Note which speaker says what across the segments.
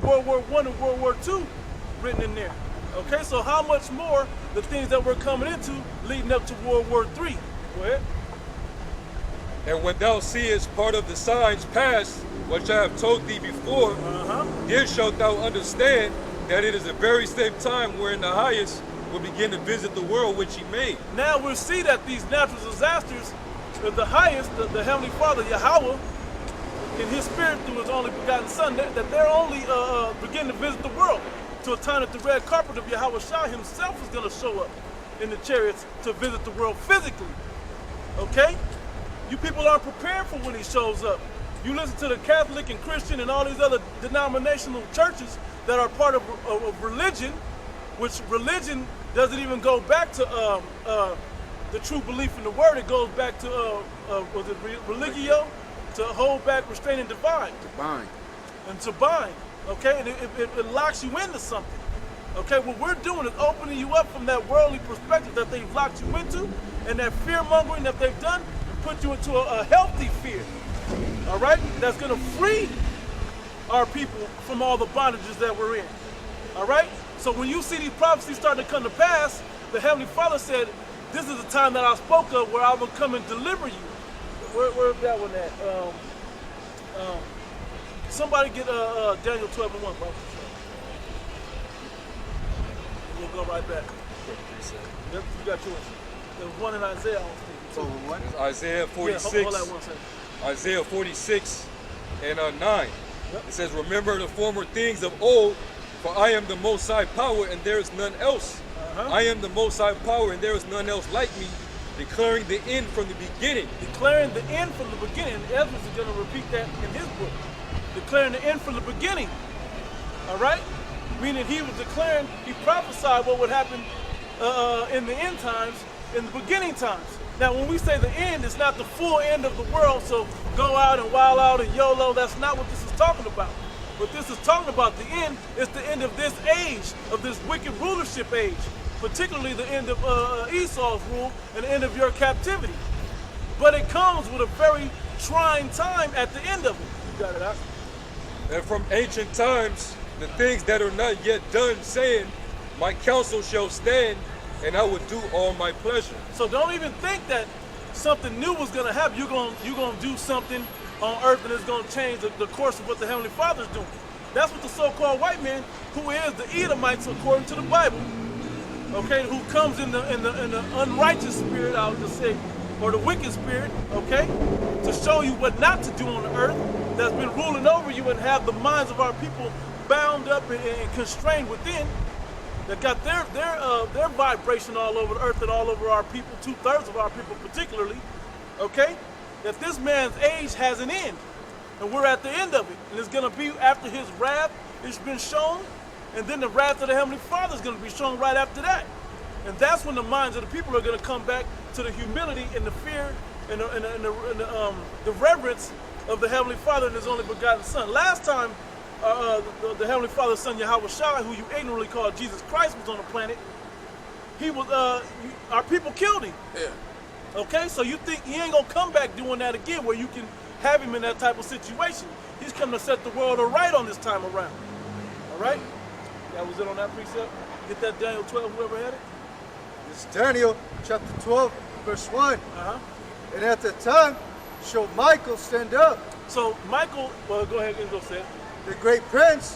Speaker 1: World War I and World War II written in there. Okay, so how much more the things that we're coming into leading up to World War III? Go ahead.
Speaker 2: And when thou seest part of the signs past, which I have told thee before, then shalt thou understand that it is the very same time wherein the highest will begin to visit the world which he made.
Speaker 1: Now we'll see that these natural disasters, the highest, the Heavenly Father, Yahweh, in his spirit through his only begotten Son, that they're only beginning to visit the world to a time that the red carpet of Yahweh Shah himself is going to show up in the chariots to visit the world physically. Okay? You people aren't prepared for when he shows up. You listen to the Catholic and Christian and all these other denominational churches that are part of religion, which religion doesn't even go back to the true belief in the word. It goes back to, was it religio? To hold back, restrain, and divide.
Speaker 3: To bind.
Speaker 1: And to bind. Okay? And it locks you into something. Okay? What we're doing is opening you up from that worldly perspective that they've locked you into and that fear-mongering that they've done, put you into a healthy fear. All right? That's going to free our people from all the bondages that we're in. All right? So when you see these prophecies starting to come to pass, the Heavenly Father said, this is the time that I spoke of where I will come and deliver you. Where's that one at? Somebody get Daniel 12:1, bro. We'll go right back. Yep, you got yours. There was one in Isaiah, I was thinking.
Speaker 3: So what?
Speaker 2: Isaiah 46.
Speaker 1: Yeah, hold that 1 second.
Speaker 2: Isaiah 46 and 9.
Speaker 1: Yep.
Speaker 2: It says, remember the former things of old, for I am the Most High power and there is none else. I am the Most High power and there is none else like me, declaring the end from the beginning.
Speaker 1: Declaring the end from the beginning. Ezra is going to repeat that in his book. Declaring the end from the beginning. All right? Meaning he was declaring, he prophesied what would happen in the end times, in the beginning times. Now, when we say the end, it's not the full end of the world, so go out and wild out and YOLO. That's not what this is talking about. What this is talking about, the end, is the end of this age, of this wicked rulership age, particularly the end of Esau's rule and the end of your captivity. But it comes with a very trying time at the end of it. You got it out.
Speaker 2: And from ancient times, the things that are not yet done, saying, my counsel shall stand, and I will do all my pleasure.
Speaker 1: So don't even think that something new was going to happen. You're going to do something on earth and it's going to change the course of what the Heavenly Father's doing. That's what the so-called white man, who is the Edomites according to the Bible, okay, who comes in the unrighteous spirit, I would just say, or the wicked spirit, okay, to show you what not to do on the earth, that's been ruling over you and have the minds of our people bound up and constrained within, that got their vibration all over the earth and all over our people, 2/3 of our people particularly, okay, that this man's age has an end, and we're at the end of it, and it's going to be after his wrath has been shown, and then the wrath of the Heavenly Father is going to be shown right after that. And that's when the minds of the people are going to come back to the humility and the fear and the reverence of the Heavenly Father and His only begotten Son. Last time the Heavenly Father's Son, Yahweh Shai, who you ignorantly call Jesus Christ, was on the planet, he was our people killed him.
Speaker 3: Yeah.
Speaker 1: Okay, so you think he ain't gonna come back doing that again, where you can have him in that type of situation? He's coming to set the world aright on this time around. All right, that was it on that precept. Get that Daniel 12, whoever had it.
Speaker 4: It's Daniel chapter 12, verse 1. And at the time shall Michael stand up,
Speaker 1: So Michael, well, go ahead and go say it.
Speaker 4: the great prince,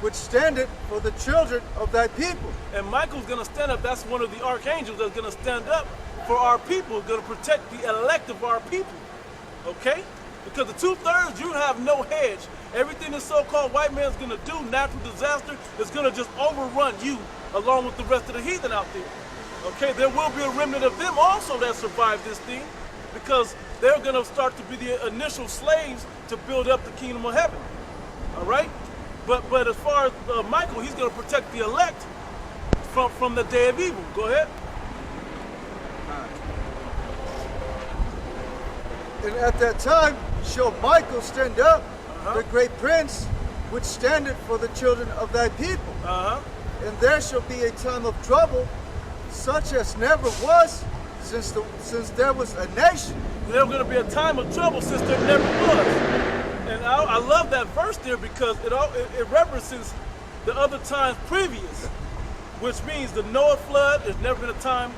Speaker 4: which standeth for the children of thy people.
Speaker 1: And Michael's going to stand up. That's one of the archangels that's going to stand up for our people, going to protect the elect of our people. Okay? Because the 2/3, you have no hedge. Everything this so-called white man's going to do, natural disaster, is going to just overrun you along with the rest of the heathen out there. Okay? There will be a remnant of them also that survive this thing, because they're going to start to be the initial slaves to build up the kingdom of heaven. All right? But as far as Michael, he's going to protect the elect from the day of evil. Go ahead.
Speaker 4: And at that time shall Michael stand up, the great prince, which standeth for the children of thy people. And there shall be a time of trouble, such as never was since there was a nation.
Speaker 1: There's going to be a time of trouble since there never was. And I love that verse there because it references the other times previous, which means the Noah flood. There's never been a time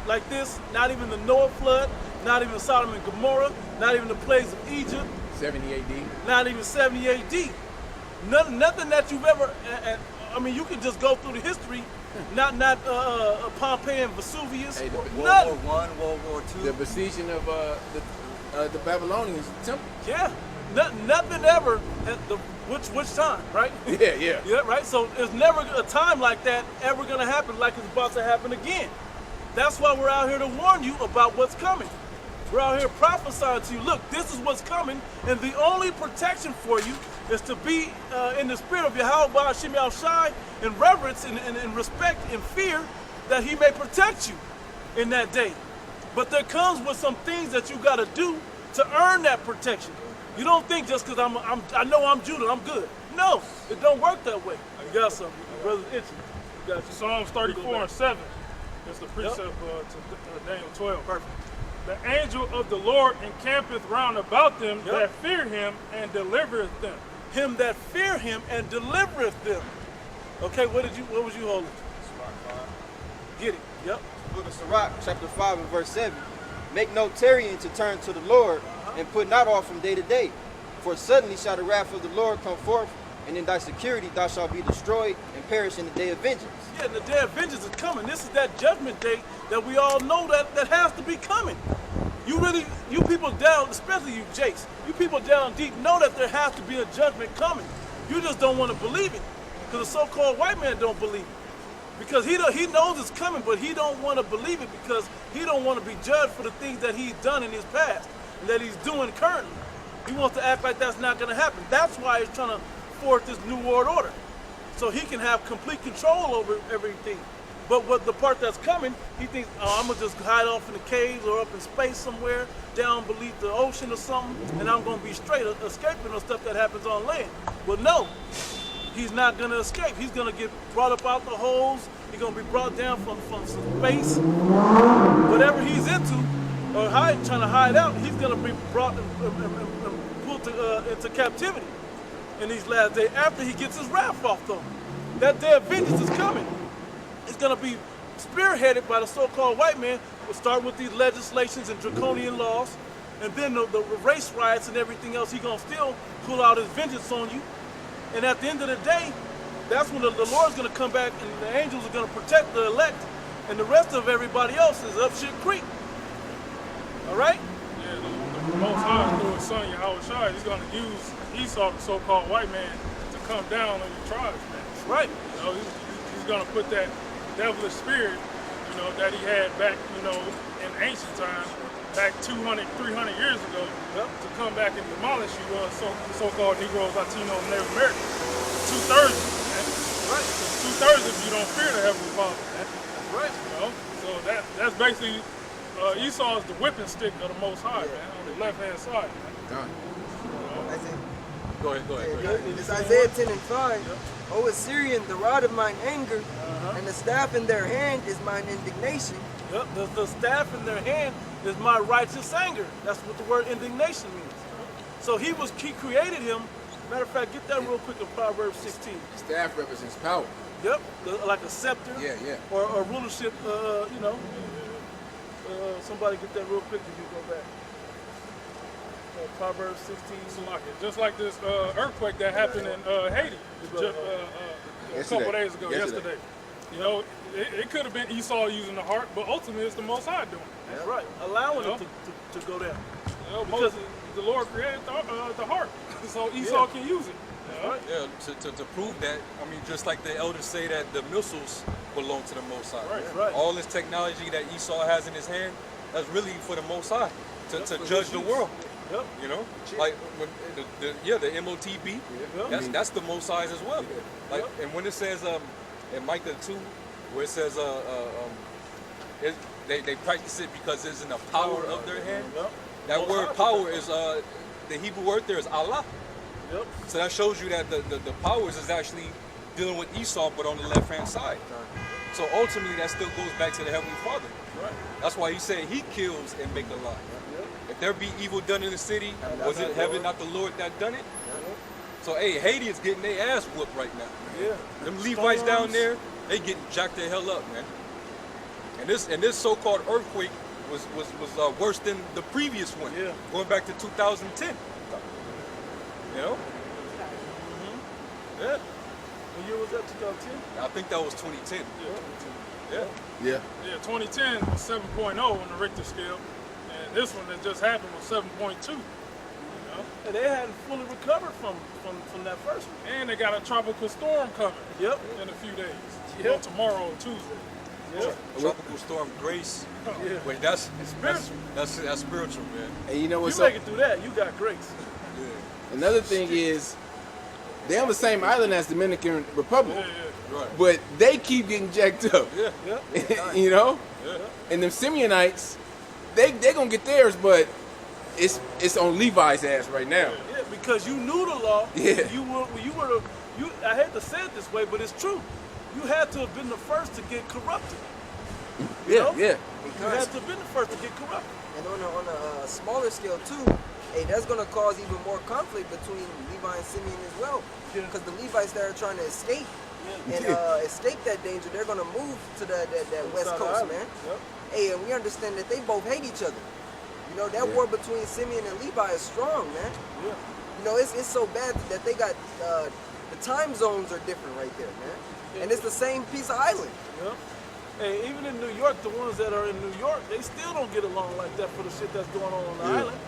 Speaker 1: like this. Not even the Noah flood, not even Sodom and Gomorrah, not even the plagues of Egypt.
Speaker 3: 70 AD.
Speaker 1: Not even 70 AD. Nothing that you've ever. I mean, you can just go through the history. Not Pompeii and Vesuvius.
Speaker 3: Hey,
Speaker 4: World
Speaker 1: Nothing.
Speaker 4: War I, World War II.
Speaker 3: The besieging of the Babylonians temple.
Speaker 1: Yeah. Nothing ever at the which time, right?
Speaker 3: Yeah.
Speaker 1: Yeah, right. So there's never a time like that ever gonna happen like it's about to happen again. That's why we're out here to warn you about what's coming. We're out here prophesying to you, look, this is what's coming, and the only protection for you is to be in the spirit of Yahweh Hashem Al Shai, in reverence and respect and fear that he may protect you in that day. But there comes with some things that you got to do to earn that protection. You don't think just because I know I'm Judah, I'm good. No, it don't work that way. You got something. Your brother's itching. You got you.
Speaker 5: Psalms 34:7 is the precept to Daniel 12.
Speaker 1: Perfect.
Speaker 5: The angel of the Lord encampeth round about them
Speaker 1: Yep.
Speaker 5: that fear him and delivereth them.
Speaker 1: Him that fear him and delivereth them. Okay, what was you holding? Get it. Yep.
Speaker 6: Book of Sirach, chapter 5 and verse 7. Make no tarrying to turn to the Lord, and put not off from day to day. For suddenly shall the wrath of the Lord come forth, and in thy security thou shalt be destroyed and perish in the day of vengeance.
Speaker 1: Yeah, and the day of vengeance is coming. This is that judgment day that we all know that has to be coming. You people down, especially you Jakes, you people down deep know that there has to be a judgment coming. You just don't want to believe it, because the so-called white man don't believe it. Because he knows it's coming, but he don't want to believe it because he don't want to be judged for the things that he's done in his past and that he's doing currently. He wants to act like that's not going to happen. That's why he's trying to force this new world order, so he can have complete control over everything. But what the part that's coming, he thinks, oh, I'm gonna just hide off in the caves or up in space somewhere, down beneath the ocean or something, and I'm gonna be straight escaping the stuff that happens on land. Well, no, he's not gonna escape. He's gonna get brought up out the holes. He's gonna be brought down from space. Whatever he's into, or trying to hide out, he's gonna be brought and pulled into captivity in these last days after he gets his wrath off them. That day of vengeance is coming. It's going to be spearheaded by the so-called white man. We'll start with these legislations and draconian laws, and then the race riots and everything else. He's going to still pull out his vengeance on you. And at the end of the day, that's when the Lord's going to come back and the angels are going to protect the elect, and the rest of everybody else is up shit creek. All right?
Speaker 5: Yeah, the Most High through his son Yahweh Shai, he's going to use Esau, the so-called white man, to come down on your tribes, man.
Speaker 1: That's right.
Speaker 5: You know, he's going to put that devilish spirit, you know, that he had back, you know, in ancient times, back 200, 300 years ago, to come back and demolish you, so-called Negroes, Latinos, and Native Americans. 2/3 of you, man.
Speaker 1: Right.
Speaker 5: 2/3 of you don't fear the Heavenly Father, man.
Speaker 1: That's right.
Speaker 5: You know, so that's basically Esau is the whipping stick of the Most High, man, on the left-hand side, man.
Speaker 3: Done.
Speaker 2: Go ahead.
Speaker 7: It's Isaiah 10 and 5. O Assyrian, the rod of mine anger, and the staff in their hand is mine indignation.
Speaker 1: Yep, the staff in their hand is my righteous anger. That's what the word indignation means. So he created him. Matter of fact, get that real quick in Proverbs 16.
Speaker 3: Staff represents power.
Speaker 1: Yep, like a scepter.
Speaker 3: Yeah.
Speaker 1: Or a rulership, you know. Somebody get that real quick if you go back. Proverbs 16.
Speaker 5: Just like this earthquake that happened in Haiti a couple days ago, yesterday. You know, it could have been Esau using the heart, but ultimately it's the Most High doing it.
Speaker 1: That's right, allowing it to go down.
Speaker 5: You know, the Lord created the heart, so Esau can use it.
Speaker 1: Right.
Speaker 2: Yeah, to prove that, I mean, just like the elders say that the missiles belong to the Most High.
Speaker 1: Right.
Speaker 2: All this technology that Esau has in his hand, that's really for the Most High, to judge the world.
Speaker 1: Yep.
Speaker 2: You know, like when the MOTB, that's the Most High's as well. Like, and when it says in Micah 2, where it says they practice it because it's in the power of their hand.
Speaker 1: Yep.
Speaker 2: That word power is the Hebrew word there is Allah.
Speaker 1: Yep.
Speaker 2: So that shows you that the powers is actually dealing with Esau, but on the left-hand side. So ultimately, that still goes back to the Heavenly Father.
Speaker 1: Right.
Speaker 2: That's why he said he kills and make alive.
Speaker 1: Yep.
Speaker 2: If if there be evil done in the city, was it heaven, not the Lord, that done it? So, hey, Haiti is getting their ass whooped right now.
Speaker 1: Yeah.
Speaker 2: Them Levites down there, they getting jacked the hell up, man. And this so-called earthquake was worse than the previous one, going back to 2010. You know? Yeah.
Speaker 1: What year was that? 2010?
Speaker 2: I think that was 2010.
Speaker 1: Yeah.
Speaker 2: Yeah.
Speaker 5: Yeah, 2010 was 7.0 on the Richter scale, and this one that just happened was 7.2.
Speaker 1: And they hadn't fully recovered from that first one.
Speaker 5: And they got a tropical storm coming.
Speaker 1: Yep.
Speaker 5: In a few days.
Speaker 1: Yep.
Speaker 5: You know, tomorrow or Tuesday.
Speaker 1: Yep.
Speaker 2: Tropical storm Grace.
Speaker 1: Yeah.
Speaker 2: Wait, that's
Speaker 1: spiritual.
Speaker 2: That's spiritual, man.
Speaker 3: And you know what's
Speaker 1: You make it through that, you got grace.
Speaker 2: Yeah.
Speaker 3: Another thing is, they're on the same island as Dominican Republic,
Speaker 2: Right.
Speaker 3: but they keep getting jacked up.
Speaker 2: Yeah.
Speaker 1: Yep.
Speaker 3: You know,
Speaker 2: Yeah.
Speaker 3: and them Simeonites, they gonna get theirs, but it's on Levi's ass right now.
Speaker 1: Yeah, because you knew the law.
Speaker 3: Yeah.
Speaker 1: I hate to say it this way, but it's true. You had to have been the first to get corrupted. You know?
Speaker 3: Yeah.
Speaker 1: You had to have been the first to get corrupted.
Speaker 7: And on a smaller scale too, hey, that's gonna cause even more conflict between Levi and Simeon as well.
Speaker 1: Yeah.
Speaker 7: Because the Levites that are trying to escape and escape that danger, they're gonna move to that west
Speaker 1: South
Speaker 7: coast,
Speaker 1: Island.
Speaker 7: man.
Speaker 1: Yep.
Speaker 7: Hey, and we understand that they both hate each other. You know, that war between Simeon and Levi is strong, man.
Speaker 1: Yeah.
Speaker 7: You know, it's so bad that they got the time zones are different right there, man.
Speaker 1: Yeah.
Speaker 7: And it's the same piece of island.
Speaker 1: Yep. Hey, even in New York, the ones that are in New York, they still don't get along like that for the shit that's going on the island.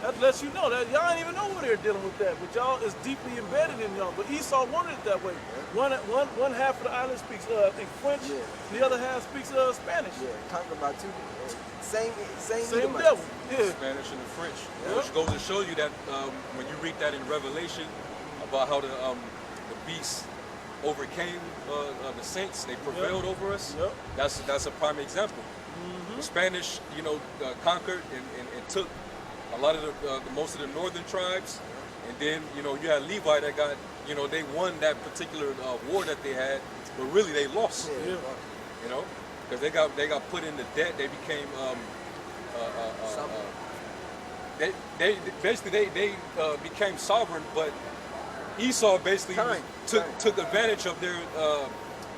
Speaker 1: That lets you know that y'all ain't even know what they're dealing with that, but y'all is deeply embedded in y'all. But Esau wanted it that way. One half of the island speaks I think French, the other half speaks Spanish.
Speaker 7: Yeah, conquered by two. Same
Speaker 1: Same
Speaker 7: Edomites.
Speaker 1: devil. Yeah.
Speaker 2: Spanish and the French, which goes to show you that when you read that in Revelation about how the beast overcame the saints, they prevailed over us.
Speaker 1: Yep.
Speaker 2: That's a prime example. The Spanish, conquered and took a lot of the most of the northern tribes, and then you had Levi that got they won that particular war that they had, but really they lost.
Speaker 1: Yeah.
Speaker 2: Because they got put into debt. They became they basically became sovereign, but Esau basically took advantage of their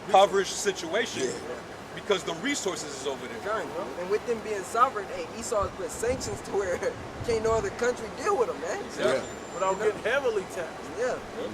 Speaker 2: impoverished situation because the resources is over there.
Speaker 7: Kind. And with them being sovereign, hey, Esau put sanctions to where can't no other country deal with them, man.
Speaker 2: Exactly.
Speaker 1: Without getting heavily taxed.
Speaker 7: Yeah.